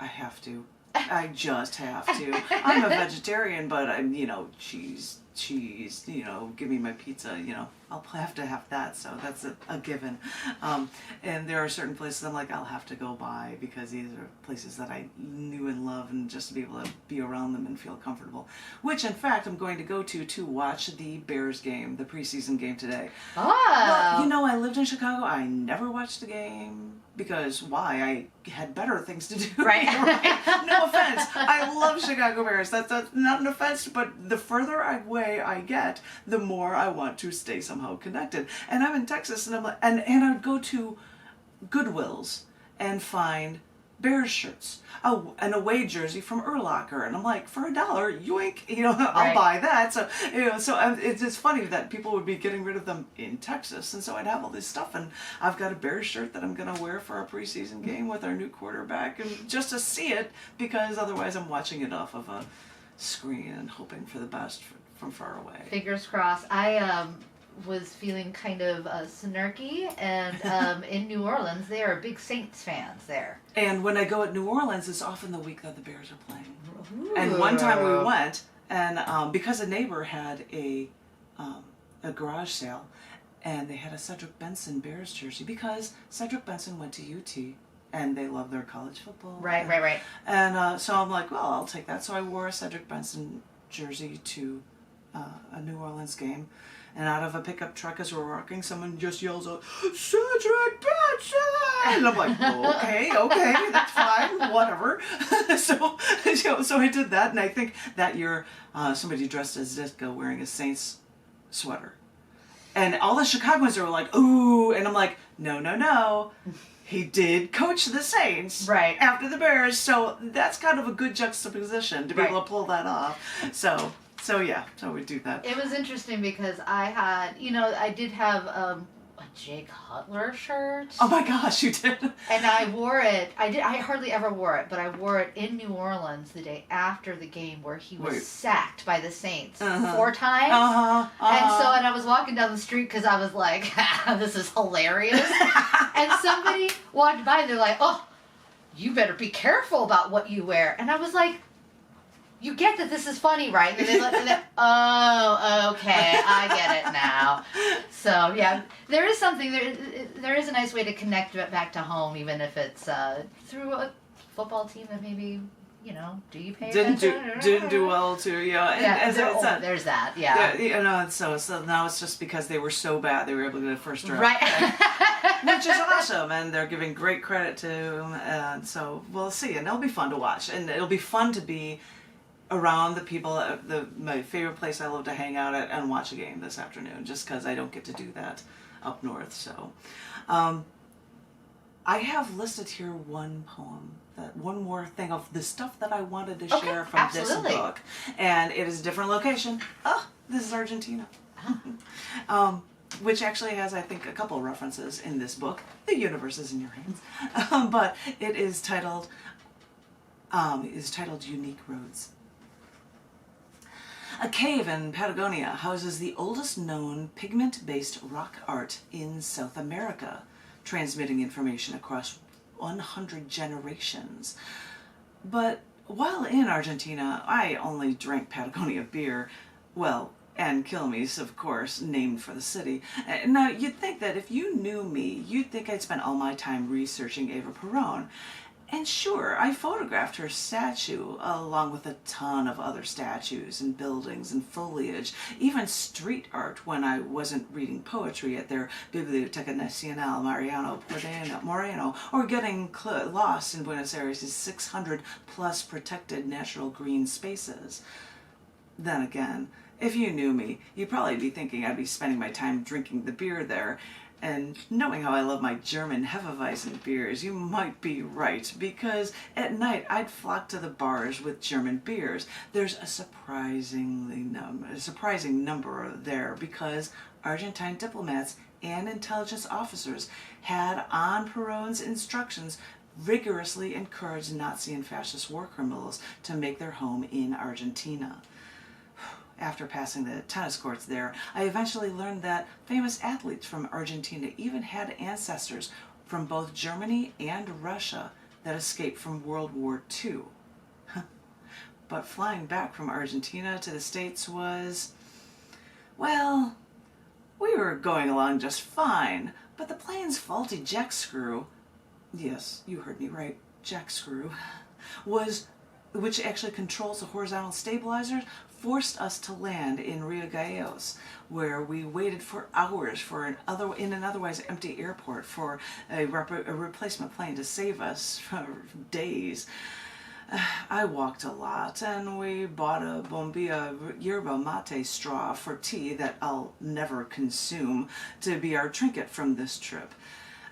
I have to. I just have to. I'm a vegetarian, but I'm, cheese, give me my pizza, I'll have to have that, so that's a given. And there are certain places I'm like, I'll have to go by because these are places that I knew and love, and just to be able to be around them and feel comfortable. Which, in fact, I'm going to go to watch the Bears game, the preseason game today. Oh! Well, I lived in Chicago. I never watched a game because why? I had better things to do. Right. Right? No offense. I love Chicago Bears. That's not an offense, but the further away I get, the more I want to stay somehow connected. And I'm in Texas, and I'm like, and I'd go to Goodwill's and find Bears shirts. Oh, an away jersey from Urlacher, and I'm like, for $1, yoink, I'll buy that. So, it's just funny that people would be getting rid of them in Texas, and so I'd have all this stuff, and I've got a Bears shirt that I'm gonna wear for our preseason game with our new quarterback, and just to see it, because otherwise I'm watching it off of a screen and hoping for the best from far away. Fingers crossed. I was feeling kind of snarky, and in New Orleans, they are big Saints fans there. And when I go at New Orleans, it's often the week that the Bears are playing. Ooh. And one time we went, and because a neighbor had a garage sale, and they had a Cedric Benson Bears jersey, because Cedric Benson went to UT, and they love their college football. Right. And so I'm like, well, I'll take that. So I wore a Cedric Benson jersey to a New Orleans game. And out of a pickup truck as we're walking, someone just yells out, "Cedric Benson!" And I'm like, okay, that's fine, whatever. So I did that, and I think that year somebody dressed as Zitka wearing a Saints sweater. And all the Chicagoans were like, ooh, and I'm like, no. He did coach the Saints after the Bears, so that's kind of a good juxtaposition to be able to pull that off. So we do that. It was interesting because I did have a Jake Cutler shirt. Oh my gosh, you did? And I wore it. I hardly ever wore it, but I wore it in New Orleans the day after the game where he was sacked by the Saints 4 times. And I was walking down the street because I was like, this is hilarious. And somebody walked by and they're like, oh, you better be careful about what you wear. And I was like, you get that this is funny, right? And they oh, okay, I get it now. So, yeah, there is something, there is a nice way to connect back to home, even if it's through a football team that maybe, do you pay attention? Didn't do well, too, there's that, yeah. So now it's just because they were so bad, they were able to get a first draft. Right. Which is awesome, and they're giving great credit to them, and so we'll see, and it'll be fun to watch, and it'll be fun to be around the people, my favorite place I love to hang out at and watch a game this afternoon, just because I don't get to do that up north. So I have listed here one poem, one more thing of the stuff that I wanted to share from this book, and it is a different location. This is Argentina. Which actually has, I think, a couple references in this book. The universe is in your hands. But it is titled Unique Roads. A cave in Patagonia houses the oldest known pigment-based rock art in South America, transmitting information across 100 generations. But while in Argentina, I only drank Patagonia beer, and Quilmes, of course, named for the city. Now, you'd think that if you knew me, you'd think I'd spent all my time researching Eva Perón. And sure, I photographed her statue, along with a ton of other statues and buildings and foliage, even street art when I wasn't reading poetry at their Biblioteca Nacional Mariano Moreno, or getting lost in Buenos Aires' 600-plus protected natural green spaces. Then again, if you knew me, you'd probably be thinking I'd be spending my time drinking the beer there. And knowing how I love my German Hefeweizen beers, you might be right, because at night I'd flock to the bars with German beers. There's a surprising number there, because Argentine diplomats and intelligence officers had, on Perón's instructions, rigorously encouraged Nazi and fascist war criminals to make their home in Argentina. After passing the tennis courts there, I eventually learned that famous athletes from Argentina even had ancestors from both Germany and Russia that escaped from World War II. But flying back from Argentina to the States was, well, we were going along just fine, but the plane's faulty jack screw, yes, you heard me right, jack screw, was which actually controls the horizontal stabilizers, forced us to land in Rio Gallegos, where we waited for hours in an otherwise empty airport for a replacement plane to save us for days. I walked a lot, and we bought a bombilla yerba mate straw for tea that I'll never consume to be our trinket from this trip.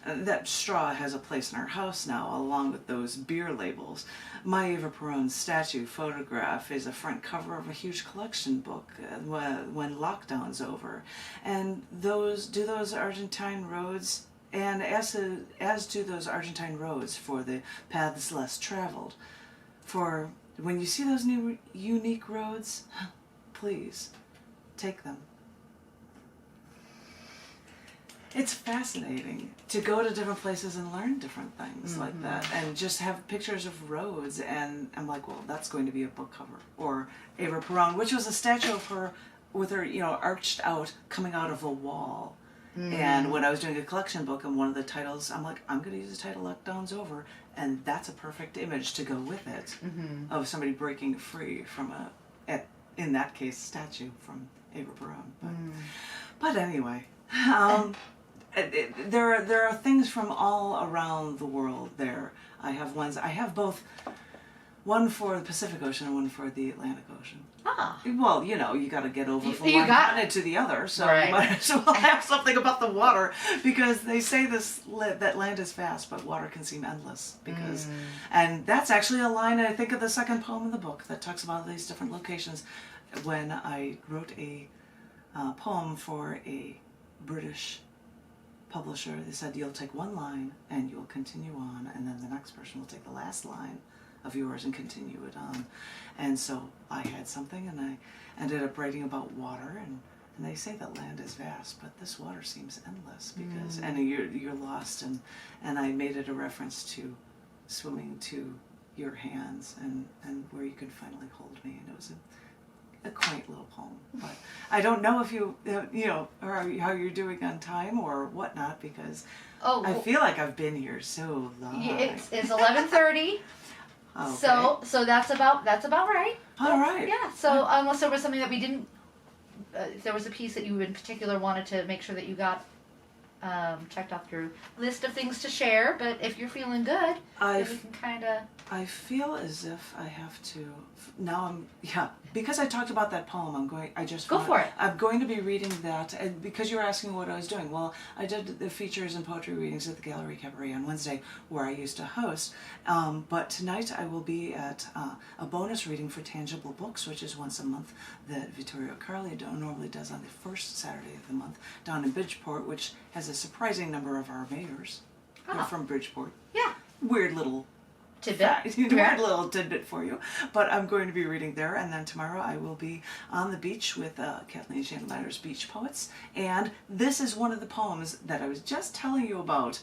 That straw has a place in our house now, along with those beer labels. My Eva Peron statue photograph is a front cover of a huge collection book when lockdown's over. And those Argentine roads, and as do those Argentine roads for the paths less traveled. For when you see those new unique roads, please take them. It's fascinating to go to different places and learn different things like that, and just have pictures of roads, and I'm like, well, that's going to be a book cover. Or Eva Peron, which was a statue of her with her, arched out, coming out of a wall. And when I was doing a collection book, and one of the titles, I'm like, I'm going to use the title Lockdown's Over, and that's a perfect image to go with it, of somebody breaking free from in that case, statue from Eva Peron. But anyway, there are things from all around the world there. I have both, one for the Pacific Ocean and one for the Atlantic Ocean. Ah. Well, you got to get over from one continent to the other, so right. You might as well have something about the water, because they say that land is vast, but water can seem endless. And that's actually a line, I think, of the second poem in the book that talks about these different locations. When I wrote a poem for a British publisher, they said, you'll take one line and you'll continue on, and then the next person will take the last line of yours and continue it on. And so I had something, and I ended up writing about water, and they say that land is vast, but this water seems endless, because and you're lost, and I made it a reference to swimming to your hands and where you could finally hold me, and it was a quaint little poem. But I don't know if you or how you're doing on time or whatnot, because I feel like I've been here so long. It's 11:30. Okay. So that's about right. All right. Yeah. So unless there was something that we didn't, if there was a piece that you in particular wanted to make sure that you got checked off your list of things to share, but if you're feeling good, then we can kind of. I feel as if I have to now. Because I talked about that poem. I'm going to be reading that, and because you were asking what I was doing. Well, I did the features and poetry readings at the Gallery Cabaret on Wednesday, where I used to host. But tonight I will be at a bonus reading for Tangible Books, which is once a month that Vittorio Carli normally does on the first Saturday of the month down in Bridgeport, which has a surprising number of our mayors. They're from Bridgeport. Yeah. Weird little tidbit. Weird little tidbit for you. But I'm going to be reading there, and then tomorrow I will be on the beach with Kathleen Schneider's Beach Poets. And this is one of the poems that I was just telling you about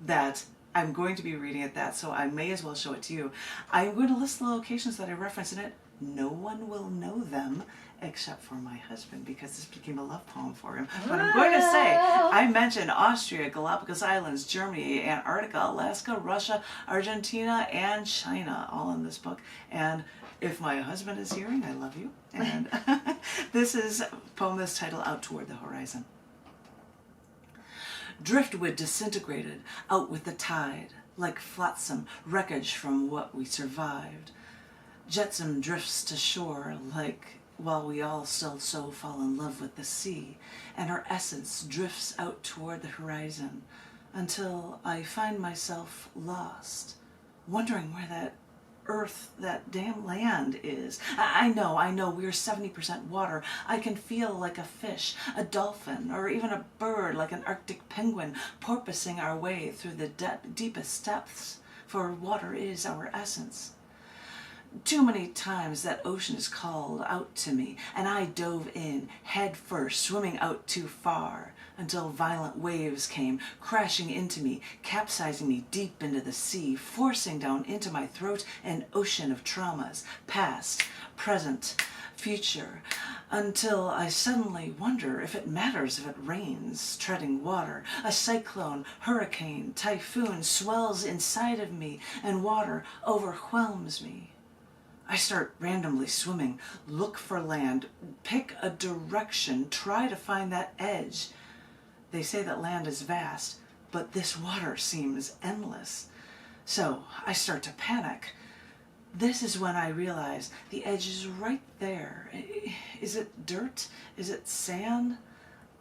that I'm going to be reading at that, so I may as well show it to you. I'm going to list the locations that I reference in it. No one will know them except for my husband, because this became a love poem for him. But I'm going to say, I mentioned Austria, Galapagos Islands, Germany, Antarctica, Alaska, Russia, Argentina, and China, all in this book. And if my husband is hearing, I love you. And this is a poem that's titled Out Toward the Horizon. Driftwood disintegrated out with the tide, like flotsam wreckage from what we survived. Jetsam drifts to shore while we all still so fall in love with the sea, and our essence drifts out toward the horizon until I find myself lost, wondering where that earth, that damn land is. I know, we're 70% water. I can feel like a fish, a dolphin, or even a bird like an Arctic penguin porpoising our way through the deepest depths, for water is our essence. Too many times that ocean has called out to me, and I dove in, head first, swimming out too far, until violent waves came crashing into me, capsizing me deep into the sea, forcing down into my throat an ocean of traumas, past, present, future, until I suddenly wonder if it matters if it rains, treading water. A cyclone, hurricane, typhoon swells inside of me, and water overwhelms me. I start randomly swimming, look for land, pick a direction, try to find that edge. They say that land is vast, but this water seems endless. So I start to panic. This is when I realize the edge is right there. Is it dirt? Is it sand?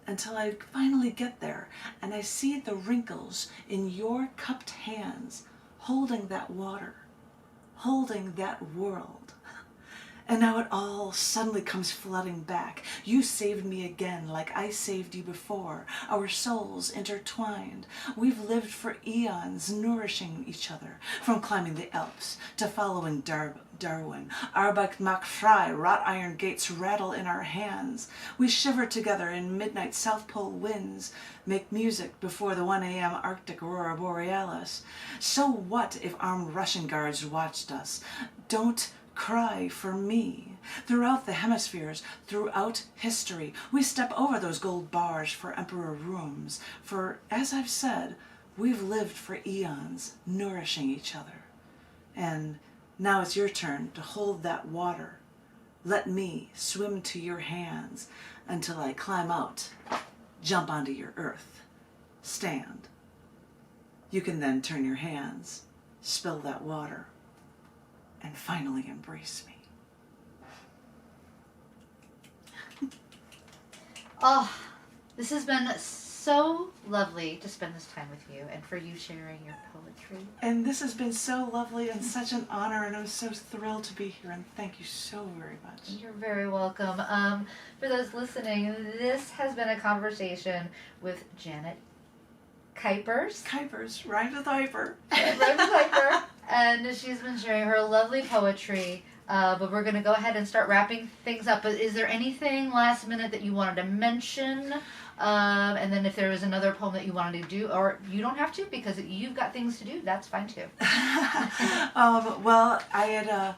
Until I finally get there and I see the wrinkles in your cupped hands holding that water, holding that world. And now it all suddenly comes flooding back. You saved me again like I saved you before. Our souls intertwined. We've lived for eons nourishing each other. From climbing the Alps to following Darwin. Arbeit macht frei, wrought iron gates rattle in our hands. We shiver together in midnight South Pole winds. Make music before the 1 a.m. Arctic aurora borealis. So what if armed Russian guards watched us? Don't cry for me. Throughout the hemispheres, throughout history, we step over those gold bars for emperor rooms. For, as I've said, we've lived for eons, nourishing each other. And now it's your turn to hold that water. Let me swim to your hands until I climb out, jump onto your earth, stand. You can then turn your hands, spill that water, and finally embrace me. Oh, this has been so lovely to spend this time with you and for you sharing your poetry. And this has been so lovely and such an honor, and I'm so thrilled to be here, and thank you so very much. You're very welcome. For those listening, this has been a conversation with Janet Kuypers. Kuypers, rhymes with Hyper. Rhymes with Hyper. And she's been sharing her lovely poetry. But we're going to go ahead and start wrapping things up. But is there anything last minute that you wanted to mention? And then if there was another poem that you wanted to do, or you don't have to because you've got things to do, that's fine too. Well, I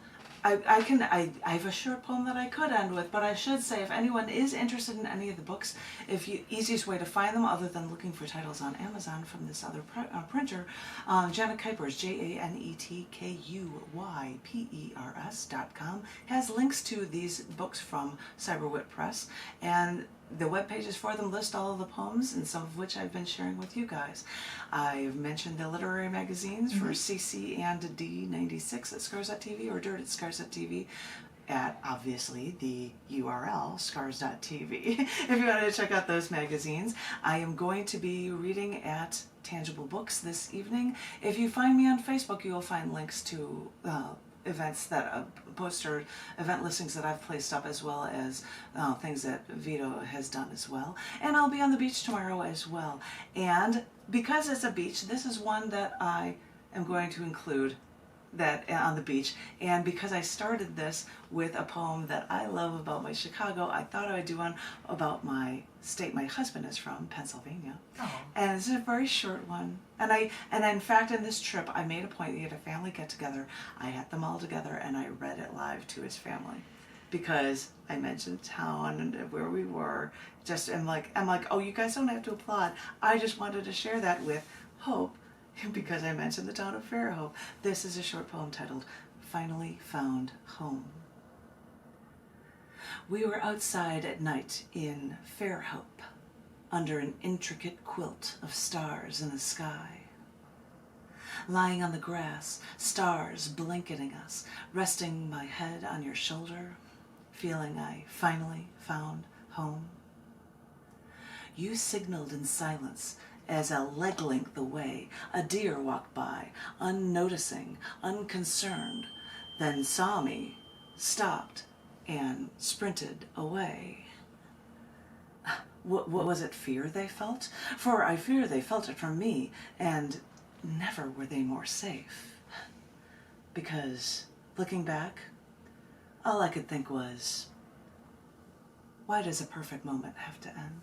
have a short poem that I could end with, but I should say if anyone is interested in any of the books, easiest way to find them other than looking for titles on Amazon from this other printer, Janet Kuypers, JanetKuypers.com, has links to these books from Cyberwit Press, and the web pages for them list all of the poems, and some of which I've been sharing with you guys. I've mentioned the literary magazines for CC and D96 at Scars.tv or Dirt at Scars.tv at, obviously, the URL, scars.tv. If you want to check out those magazines. I am going to be reading at Tangible Books this evening. If you find me on Facebook, you will find links to events that poster event listings that I've placed up, as well as things that Vito has done as well. And I'll be on the beach tomorrow as well. And because it's a beach, this is one that I am going to include that on the beach. And because I started this with a poem that I love about my Chicago, I thought I would do one about my state my husband is from, Pennsylvania. Oh. And it's a very short one. And in fact, in this trip, I made a point. We had a family get together. I had them all together, and I read it live to his family, because I mentioned town and where we were. I'm like, oh, you guys don't have to applaud. I just wanted to share that with Hope, because I mentioned the town of Fairhope. This is a short poem titled Finally Found Home. We were outside at night in Fairhope, under an intricate quilt of stars in the sky. Lying on the grass, stars blanketing us, resting my head on your shoulder, feeling I finally found home. You signaled in silence as a leg length away a deer walked by, unnoticing, unconcerned, then saw me, stopped, and sprinted away. What was it, fear they felt? For I fear they felt it from me, and never were they more safe. Because, looking back, all I could think was, why does a perfect moment have to end?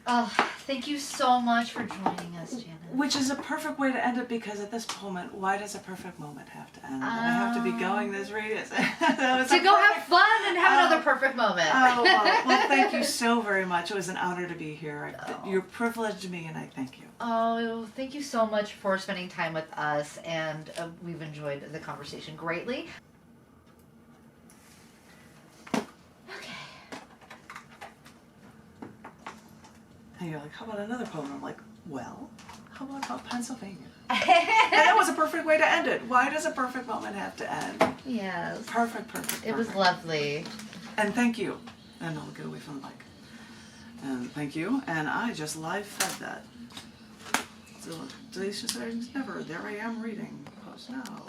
Oh, Thank you so much for joining us, Janet. Which is a perfect way to end it, because at this moment, why does a perfect moment have to end? And I have to be going this radius. To go have fun and have another perfect moment. Well, thank you so very much. It was an honor to be here. You're privileged me, and I thank you. Oh, thank you so much for spending time with us, and we've enjoyed the conversation greatly. And you're like, how about another poem? I'm like, well, how about Pennsylvania? And that was a perfect way to end it. Why does a perfect moment have to end? Yes. Perfect. It was lovely. And thank you. And I'll get away from the mic. And thank you. And I just live fed that. So, delicious things never. There I am reading. Post now.